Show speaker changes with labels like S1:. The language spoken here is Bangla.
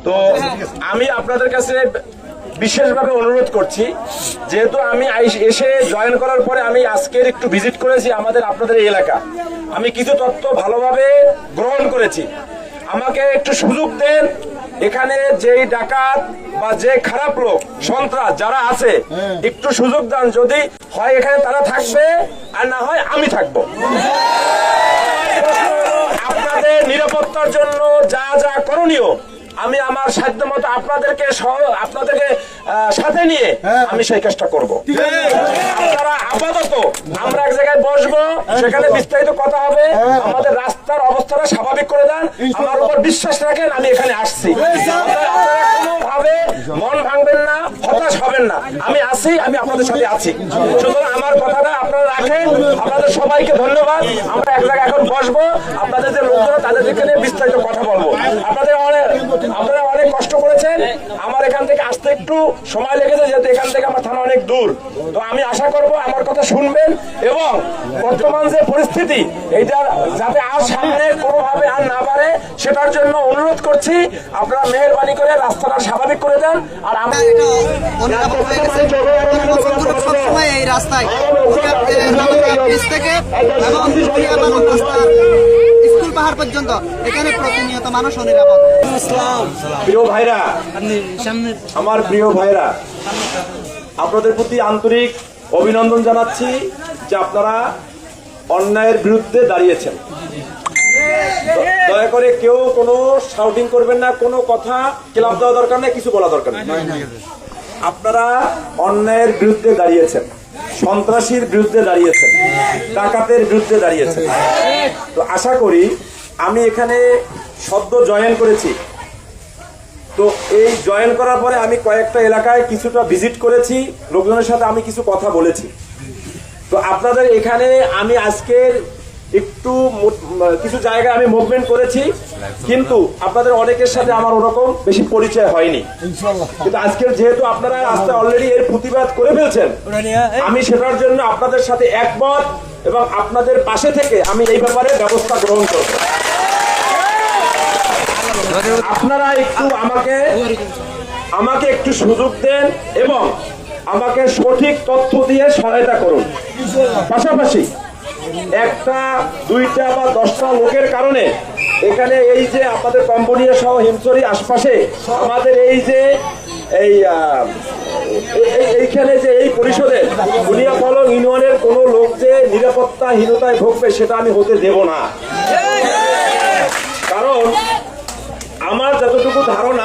S1: তো আমি আপনাদের কাছে বিশেষভাবে অনুরোধ করছি, যেহেতু আমি এসে জয়েন করার পরে আমি আজকের একটু ভিজিট করেছি আমাদের আপনাদের এই এলাকা, আমি কিছু তথ্য ভালোভাবে গ্রহণ করেছি। আমাকে একটু সুযোগ দেন, এখানে যেই ডাকাত বা যে খারাপ লোক সন্ত্রাস যারা আছে একটু সুযোগ দেন, যদি হয় এখানে তারা থাকবে আর না হয় আমি থাকবো। আপনাদের নিরাপত্তার জন্য যা যা করণীয় আমি আমার সাধ্য মতো আপনাদেরকে সাথে নিয়ে আমি সেই কাজটা করব। আপনারা আপাতত আমরা এক জায়গায় বসবো, সেখানে বিস্তারিত কথা হবে। আমাদের রাস্তার অবস্থাটা স্বাভাবিক করে দেন, আমার উপর বিশ্বাস রাখেন, আমি এখানে আসছি। আপনারা কোনোভাবে মন ভাঙবেন না, হতাশ হবেন না, আমি আছি, আমি আপনাদের সাথে আছি। সুতরাং আমার কথাটা আপনারা রাখেন। আপনাদের সবাইকে ধন্যবাদ। আমরা এক জায়গায় এখন বসবো, আপনাদের যে লোকজন তাদেরকে নিয়ে বিস্তারিত কথা বলবো। আপনারা অনেক কষ্ট করেছেন, আমার এখান থেকে আসতে একটু সময় লেগেছে, যেহেতু এখান থেকে আমার থানা অনেক দূর। তো আমি আশা করব আমার কথা শুনবেন এবং বর্তমান যে পরিস্থিতি এইটা যাতে আর সামনে কোনোভাবে আর না বাড়ে সেটার জন্য অনুরোধ করছি। আপনারা মেহেরবানি করে রাস্তাটা স্বাভাবিক করে দেন। আর আমরা
S2: এই রাস্তায় থেকে স্কুল পাহাড় পর্যন্ত এখানে প্রতিনিয়ত মানুষ অনিরাপদ।
S1: প্রিয় ভাইরা, আমার প্রিয় ভাইরা, আপনাদের প্রতি আন্তরিক অভিনন্দন জানাচ্ছি যে আপনারা অন্যায়ের বিরুদ্ধে দাঁড়িয়েছেন। দয়া করে কেউ কোনো শাউটিং করবেন না, কোনো কথা ক্লাব দেওয়া দরকার নেই, কিছু বলা দরকার নেই। আপনারা অন্যায়ের বিরুদ্ধে দাঁড়িয়েছেন, সন্ত্রাসীর বিরুদ্ধে দাঁড়িয়েছেন, ডাকাতের বিরুদ্ধে দাঁড়িয়েছেন। তো আশা করি আমি এখানে সদ্য জয়েন করেছি, তো এই জয়েন করার পরে আমি কয়েকটা এলাকায় কিছুটা ভিজিট করেছি, লোকজনের সাথে আমি কিছু কথা বলেছি। তো আপনাদের এখানে আমি আজকের একটু কিছু জায়গায় আমি মুভমেন্ট করেছি, কিন্তু আপনাদের অনেকের সাথে আমার ওরকম বেশি পরিচয় হয়নি। কিন্তু আজকের যেহেতু আপনারা রাস্তায় অলরেডি এর প্রতিবাদ করে ফেলছেন, আমি সেটার জন্য আপনাদের সাথে একমত এবং আপনাদের পাশে থেকে আমি এই ব্যাপারে ব্যবস্থা গ্রহণ করব। আপনারা একটু আমাকে একটু সুযোগ দেন এবং আমাকে সঠিক তথ্য দিয়ে সহায়তা করুন। পাশাপাশি একটা, দুইটা বা 10টা লোকের কারণে এখানে এই যে আপনাদের কম্বোডিয়া সহ হিমছড়ি আশপাশে আমাদের এই যে এইখানে যে এই পরিষদের বুনিয়াপলং ইউনিয়নের কোনো লোক যে নিরাপত্তাহীনতায় ভুগবে সেটা আমি হতে দেব না। কারণ আমার যতটুকু ধারণা